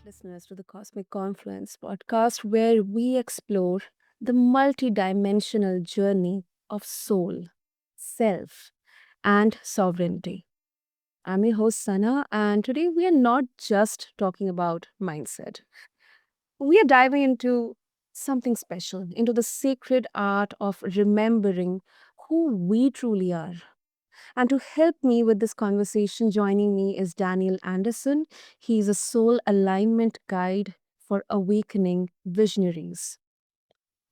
listeners, to the Cosmic Confluence podcast, where we explore the multidimensional journey of soul, self, and sovereignty. I'm your host, Sana, and today we are not just talking about mindset. We are diving into something special, into the sacred art of remembering who we truly are. And to help me with this conversation, joining me is Daniel Anderson. He's a soul alignment guide for awakening visionaries.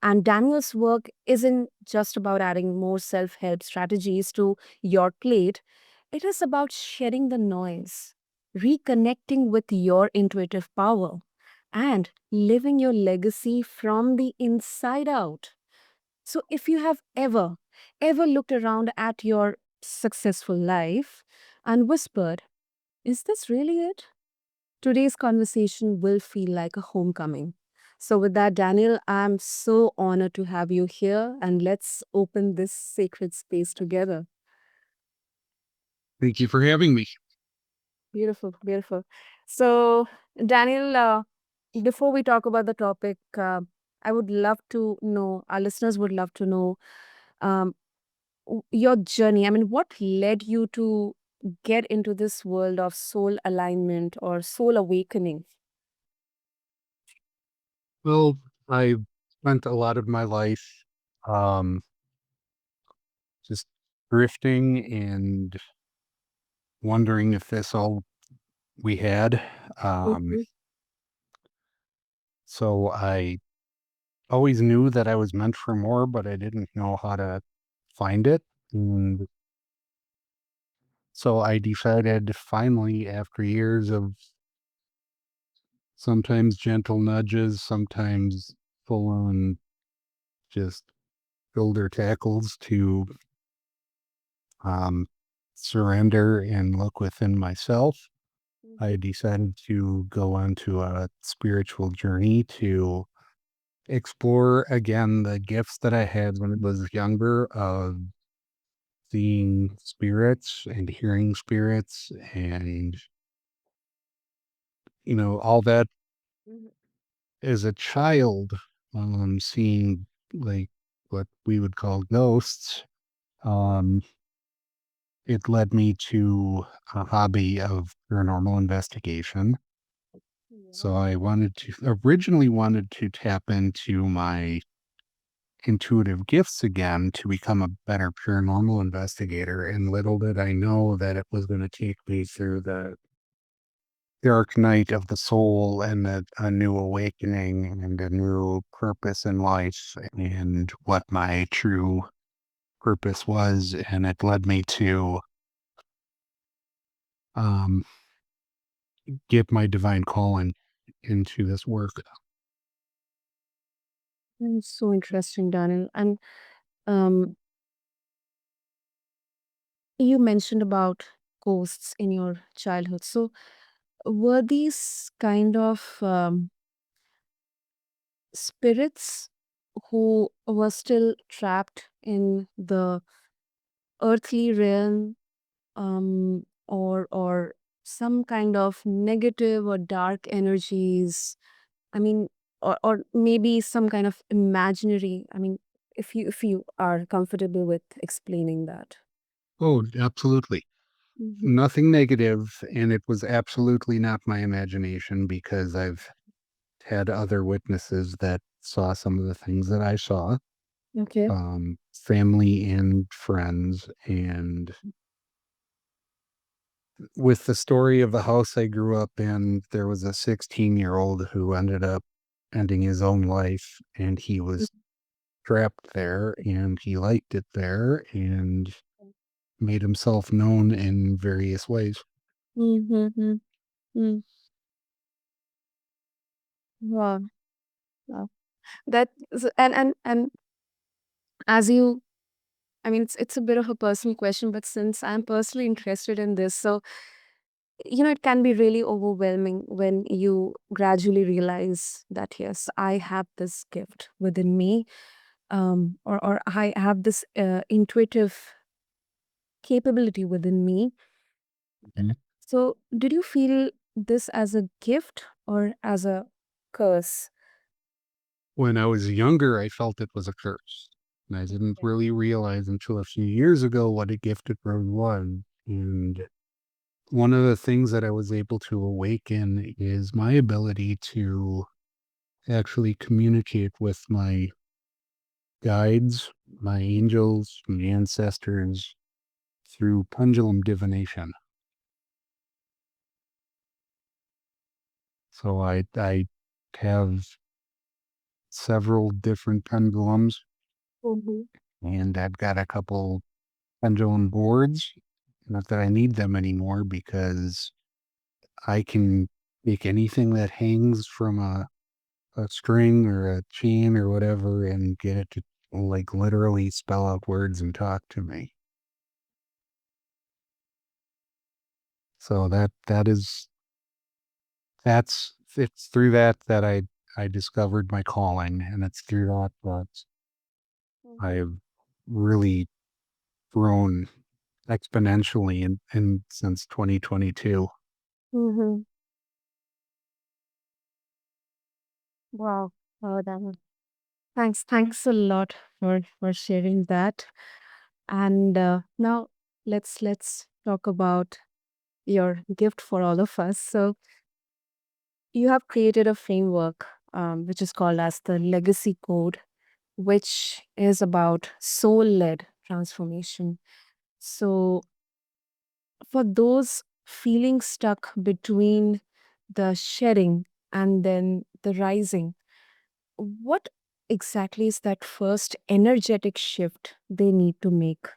And Daniel's work isn't just about adding more self help strategies to your plate, it is about shedding the noise, reconnecting with your intuitive power, and living your legacy from the inside out. So, if you have ever looked around at your successful life and whispered, is this really it? Today's conversation will feel like a homecoming. So, with that, Daniel, I'm so honored to have you here, and let's open this sacred space together. Thank you for having me. Beautiful, beautiful. So, Daniel, before we talk about the topic, I would love to know, our listeners would love to know um, your journey. I mean, what led you to get into this world of soul alignment or soul awakening? Well, I spent a lot of my life um, just drifting and wondering if that's all we had. Um, Mhm. so I always knew that I was meant for more, but I didn't know how to find it. And so I decided finally, after years of sometimes gentle nudges, sometimes full on just shoulder tackles, to um, surrender and look within myself. I Mhm. decided to go onto a spiritual journey to explore again the gifts that I had when I was younger of seeing spirits and hearing spirits and, all that Mhm. as a child, seeing like what we would call ghosts. Um, it led me to a hobby of paranormal investigation. So Yeah. I originally wanted to tap into my intuitive gifts again to become a better paranormal investigator. And little did I know that it was going to take me through the dark night of the soul and a new awakening and a new purpose in life and what my true purpose was. And it led me to um, get my divine calling into this work. So interesting, Daniel. And um, you mentioned about ghosts in your childhood. So, were these kind of spirits who were still trapped in the earthly realm, or some kind of negative or dark energies? I mean, or maybe some kind of imaginary. I mean, if you are comfortable with explaining that. Oh, absolutely. Mhm. Nothing negative, and it was absolutely not my imagination because I've had other witnesses that saw some of the things that I saw, Okay. family and friends. And with the story of the house I grew up in, there was a 16-year-old who ended up ending his own life, and he was trapped there, and he liked it there and made himself known in various ways. Mm-hmm. Mm. Wow. Wow. And as you, I mean, it's a bit of a personal question, but since I'm personally interested in this, so it can be really overwhelming when you gradually realize that yes, I have this gift within me, or I have this intuitive capability within me. Mhm. So, did you feel this as a gift or as a curse? When I was younger, I felt it was a curse. And I didn't Okay. really realize until a few years ago what a gift it really was. And one of the things that I was able to awaken is my ability to actually communicate with my guides, my angels, my ancestors through pendulum divination. So I have several different pendulums, Mhm. and I've got a couple pendulum boards. Not that I need them anymore because I can make anything that hangs from a string or a chain or whatever and get it to like literally spell out words and talk to me. So it's through that that I discovered my calling, and it's through that that Mhm. I've really grown exponentially in since 2022. Mhm. Wow. Oh, that. Thanks a lot for sharing that. And now let's talk about your gift for all of us. So you have created a framework, which is called as the Legacy Code, which is about soul-led transformation. So for those feeling stuck between the shedding and then the rising, what exactly is that first energetic shift they need to make?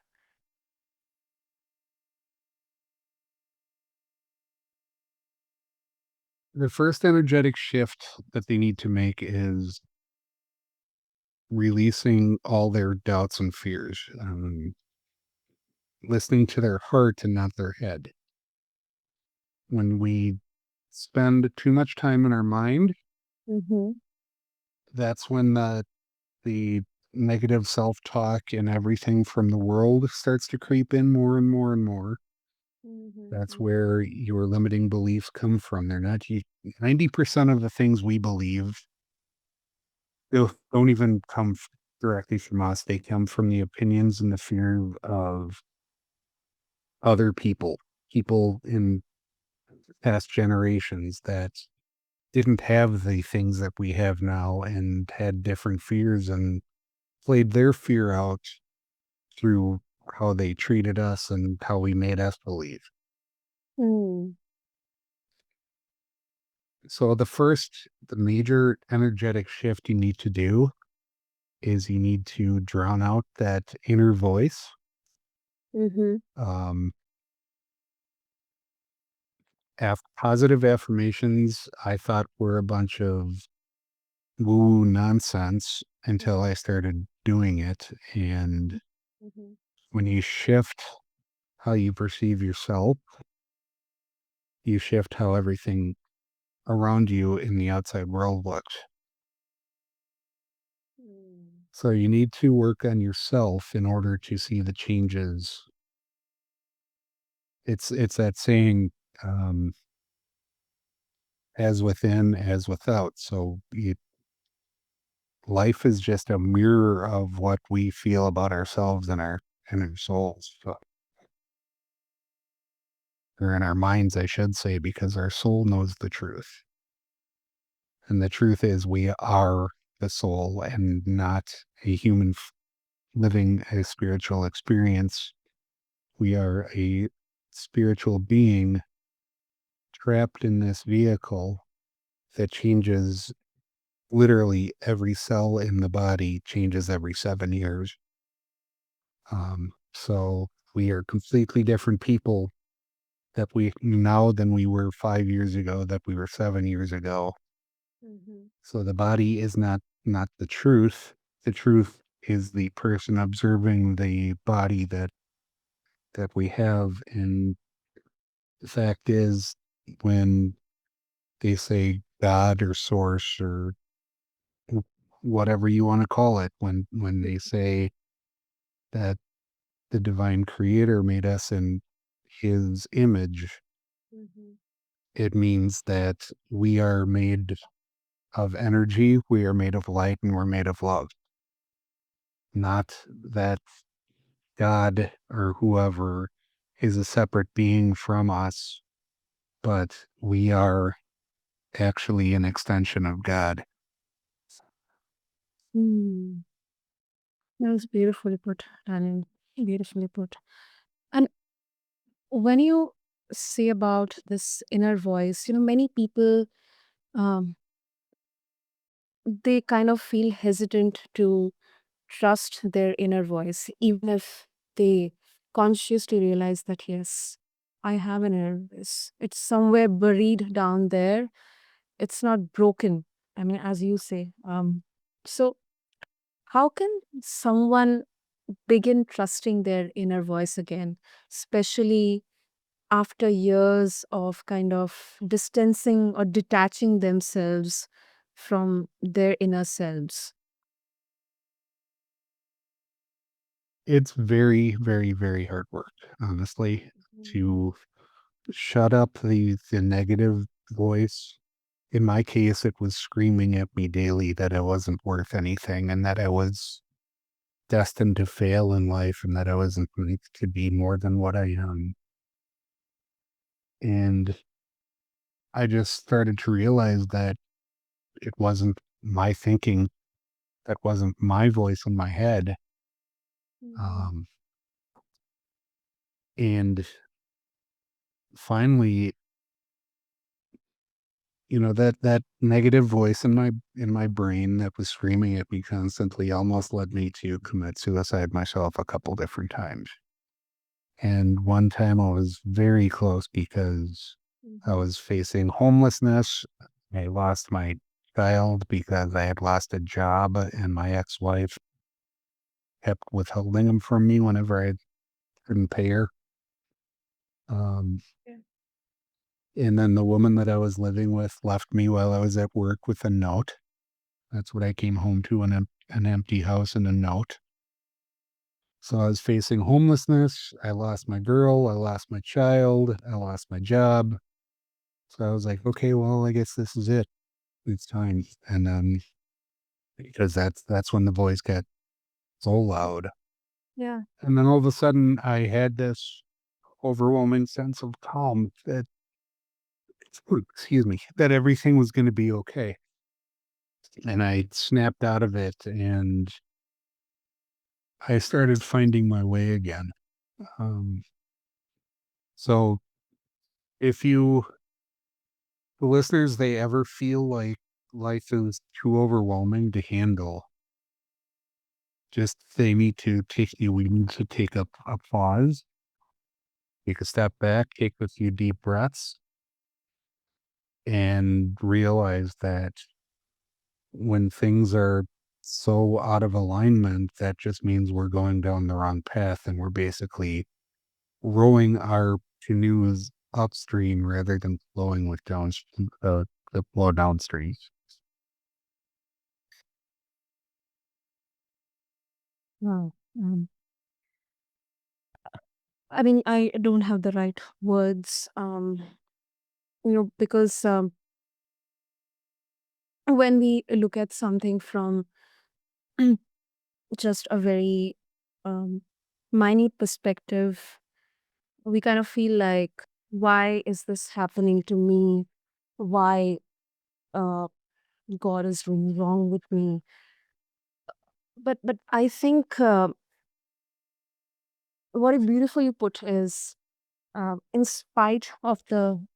The first energetic shift that they need to make is releasing all their doubts and fears, listening to their heart and not their head. When we spend too much time in our mind, Mm-hmm. that's when the negative self-talk and everything from the world starts to creep in more and more and more. That's Mm-hmm. where your limiting beliefs come from. They're not 90% of the things we believe don't even come directly from us. They come from the opinions and the fear of other people, people in past generations that didn't have the things that we have now and had different fears and played their fear out through how they treated us and how we made us believe. Mm-hmm. So the major energetic shift you need to do is you need to drown out that inner voice. Mm-hmm. Um, Positive affirmations I thought were a bunch of woo nonsense until I started doing it. And Mm-hmm. when you shift how you perceive yourself, you shift how everything around you in the outside world looks. So you need to work on yourself in order to see the changes. It's that saying, um, as within, as without. So life is just a mirror of what we feel about ourselves and our souls, or in our minds, I should say, because our soul knows the truth. And the truth is, we are the soul and not a human living a spiritual experience. We are a spiritual being trapped in this vehicle that changes literally every cell in the body changes every 7 years. So we are completely different people that we now than we were 5 years ago, that we were 7 years ago. Mm-hmm. So the body is not the truth. The truth is the person observing the body that we have. And the fact is, when they say God or source or whatever you want to call it, when they say that the divine creator made us in his image, Mm-hmm. It means that we are made of energy, we are made of light, and we're made of love. Not that God or whoever is a separate being from us, but we are actually an extension of God. Hmm. That was beautifully put, Daniel. Beautifully put. And when you say about this inner voice, many people, um, they kind of feel hesitant to trust their inner voice, even if they consciously realize that, yes, I have an inner voice. It's somewhere buried down there. It's not broken. I mean, as you say. So, how can someone begin trusting their inner voice again, especially after years of kind of distancing or detaching themselves from their inner selves? It's very, very, very hard work, honestly, to shut up the negative voice. In my case, it was screaming at me daily that I wasn't worth anything and that I was destined to fail in life and that I wasn't meant to be more than what I am. And I just started to realize that it wasn't my thinking, that wasn't my voice in my head. Mhm. Um, and finally, that negative voice in my brain that was screaming at me constantly almost led me to commit suicide myself a couple different times. And one time I was very close because I Mhm. was facing homelessness. I lost my child because I had lost a job and my ex-wife kept withholding him from me whenever I couldn't pay her. Um, Yeah. and then the woman that I was living with left me while I was at work with a note. That's what I came home to, an empty house and a note. So I was facing homelessness. I lost my girl. I lost my child. I lost my job. So I was like, okay, well, I guess this is it. It's time. And because that's when the voice got so loud. Yeah. And then all of a sudden, I had this overwhelming sense of calm that, excuse me, that everything was going to be okay. And I snapped out of it and I started finding my way again. Um, so if you, the listeners, they ever feel like life is too overwhelming to handle, just they need to we need to take a pause, take a step back, take a few deep breaths, and realize that when things are so out of alignment, that just means we're going down the wrong path and we're basically rowing our canoes upstream rather than flowing with the flow downstream. Wow. I mean, I don't have the right words, because when we look at something from just a very um, minute perspective, we kind of feel like, why is this happening to me? Why uh, God is doing wrong with me? But I think what a beautiful you put is, in spite of the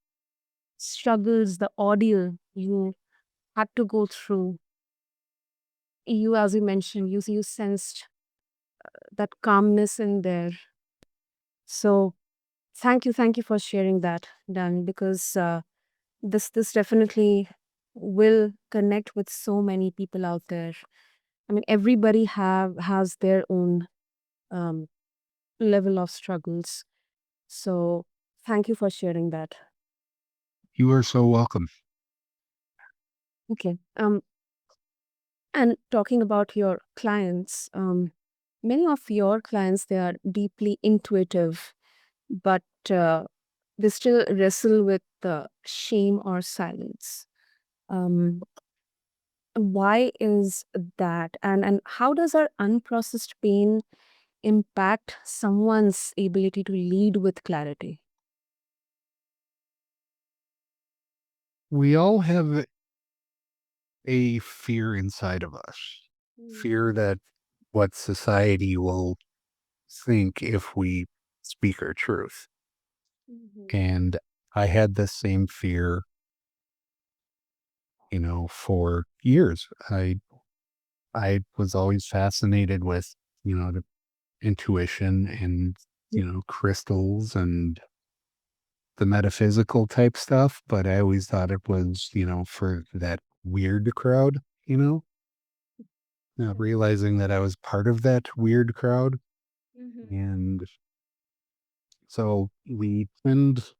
struggles, the ordeal you had to go through, you, as you mentioned, you sensed that calmness in there. So thank you for sharing that, Dan, because this definitely will connect with so many people out there. I mean, everybody has their own um, level of struggles. So thank you for sharing that. You are so welcome. Okay. And talking about your clients, many of your clients, they are deeply intuitive, but They still wrestle with the shame or silence. Um, why is that? And how does our unprocessed pain impact someone's ability to lead with clarity? We all have a fear inside of us, fear Mhm. that what society will think if we speak our truth. Mhm. And I had the same fear, for years. I was always fascinated with, the intuition and, crystals and the metaphysical type stuff, but I always thought it was, for that weird crowd, not realizing that I was part of that weird crowd. Mhm. And so we tend,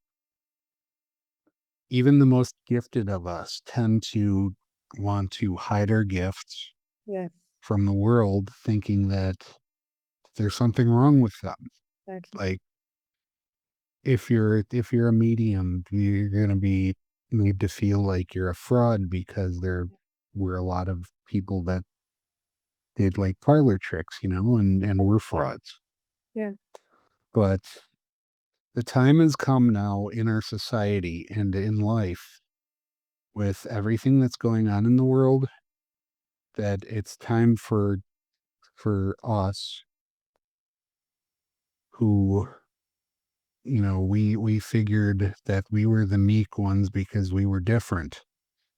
even the most gifted of us tend to want to hide our gifts Yes, from the world, thinking that there's something wrong with them. exactly. Like if you're a medium, you're gonna be made to feel like you're a fraud because there were a lot of people that did like parlor tricks, and were frauds. Yeah. But the time has come now in our society and in life with everything that's going on in the world that it's time for us who we figured that we were the meek ones because we were different.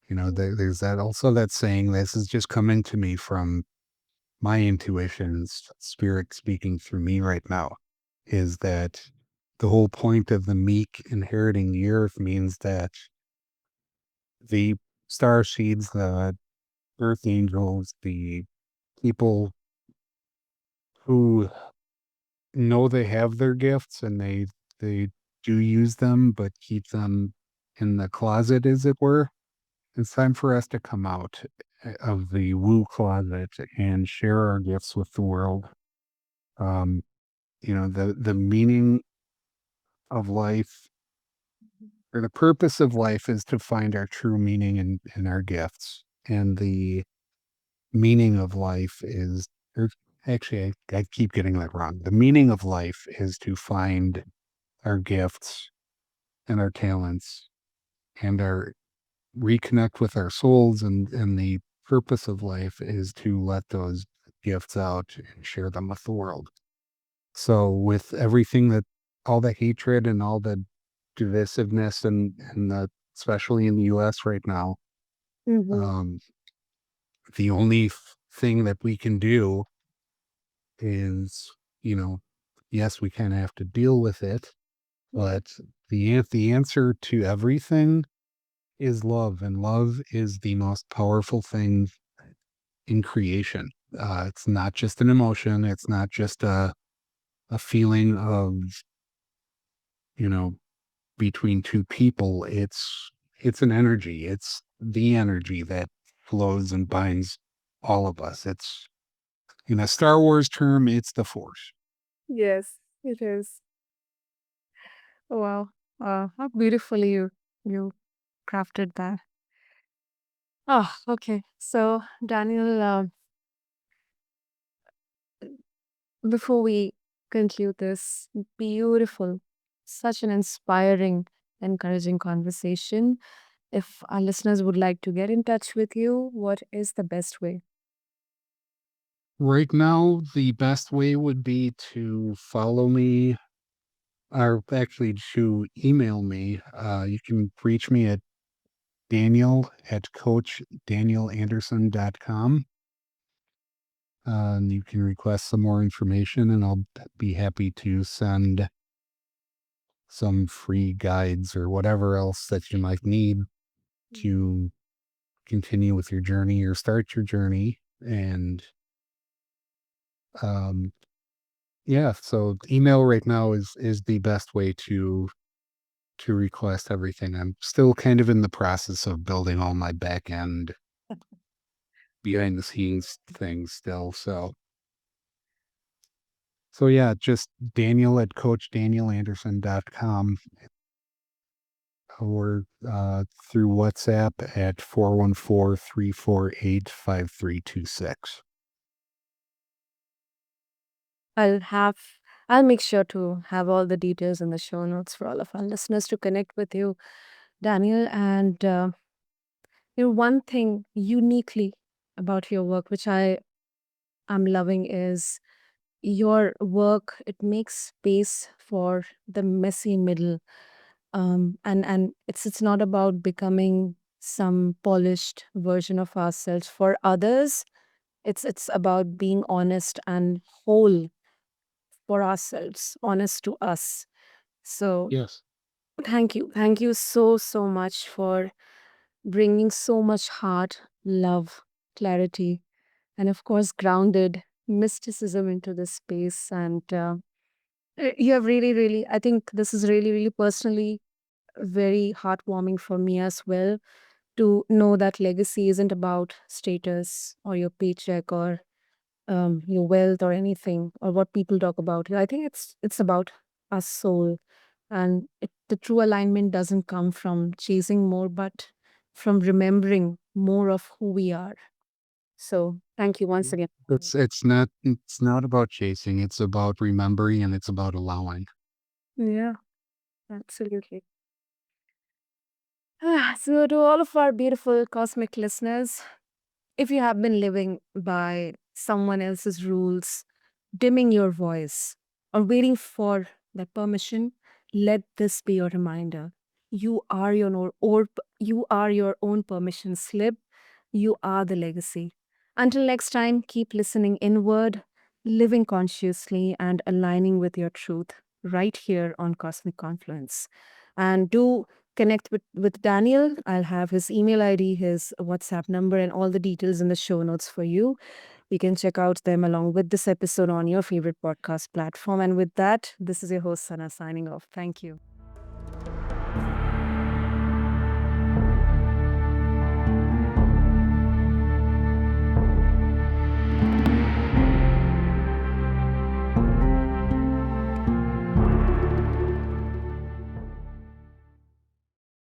There's that also that saying, this is just coming to me from my intuitions, spirit speaking through me right now, is that the whole point of the meek inheriting the earth means that the star seeds, the earth angels, the people who know they have their gifts and they do use them, but keep them in the closet, as it were. It's time for us to come out of the woo closet and share our gifts with the world. Um, the meaning of life, or the purpose of life, is to find our true meaning in our gifts. And the meaning of life is, or actually, I keep getting that wrong. The meaning of life is to find our gifts and our talents and our reconnect with our souls, and the purpose of life is to let those gifts out and share them with the world. So with everything that, all the hatred and all the divisiveness, and especially in the US right now, Mhm. um, the only thing that we can do is, you know, yes, we kind of have to deal with it, Yeah. but the answer to everything is love, and love is the most powerful thing in creation. It's not just an emotion. It's not just a feeling of, you know, between two people. It's an energy. It's the energy that flows and binds all of us. It's, in a Star Wars term, it's the Force. Yes, it is. Wow. How beautifully you crafted that. Oh, okay. So, Daniel, before we conclude this beautiful, such an inspiring, encouraging conversation, if our listeners would like to get in touch with you, what is the best way? Right now, the best way would be to follow me, or actually to email me. You can reach me at Daniel@CoachDanielAnderson.com. And you can request some more information, and I'll be happy to send some free guides or whatever else that you might need to continue with your journey or start your journey. And um, yeah, so email right now is the best way to request everything. I'm still kind of in the process of building all my back end behind the scenes things still. So yeah, just Daniel at CoachDanielAnderson.com. or through WhatsApp at 414-348-5326. I'll have I'll make sure to have all the details in the show notes for all of our listeners to connect with you, Daniel. And one thing uniquely about your work, which I am loving, is your work. It makes space for the messy middle, and it's not about becoming some polished version of ourselves for others. It's about being honest and whole for ourselves, honest to us. So Yes. thank you so much for bringing so much heart, love, clarity, and of course grounded mysticism into this space. And you have really, I think this is really personally very heartwarming for me as well, to know that legacy isn't about status or your paycheck or your wealth or anything or what people talk about. I think it's about our soul, and the true alignment doesn't come from chasing more, but from remembering more of who we are. So thank you once Yeah. again. It's not about chasing, it's about remembering and it's about allowing. Yeah, absolutely. So to all of our beautiful cosmic listeners, if you have been living by someone else's rules, dimming your voice, or waiting for that permission, let this be your reminder. You are you are your own permission slip. You are the legacy. Until next time, keep listening inward, living consciously, and aligning with your truth right here on Cosmic Confluence. And do connect with Daniel. I'll have his email ID, his WhatsApp number, and all the details in the show notes for you. You can check out them along with this episode on your favorite podcast platform. And with that, this is your host, Sana, signing off. Thank you.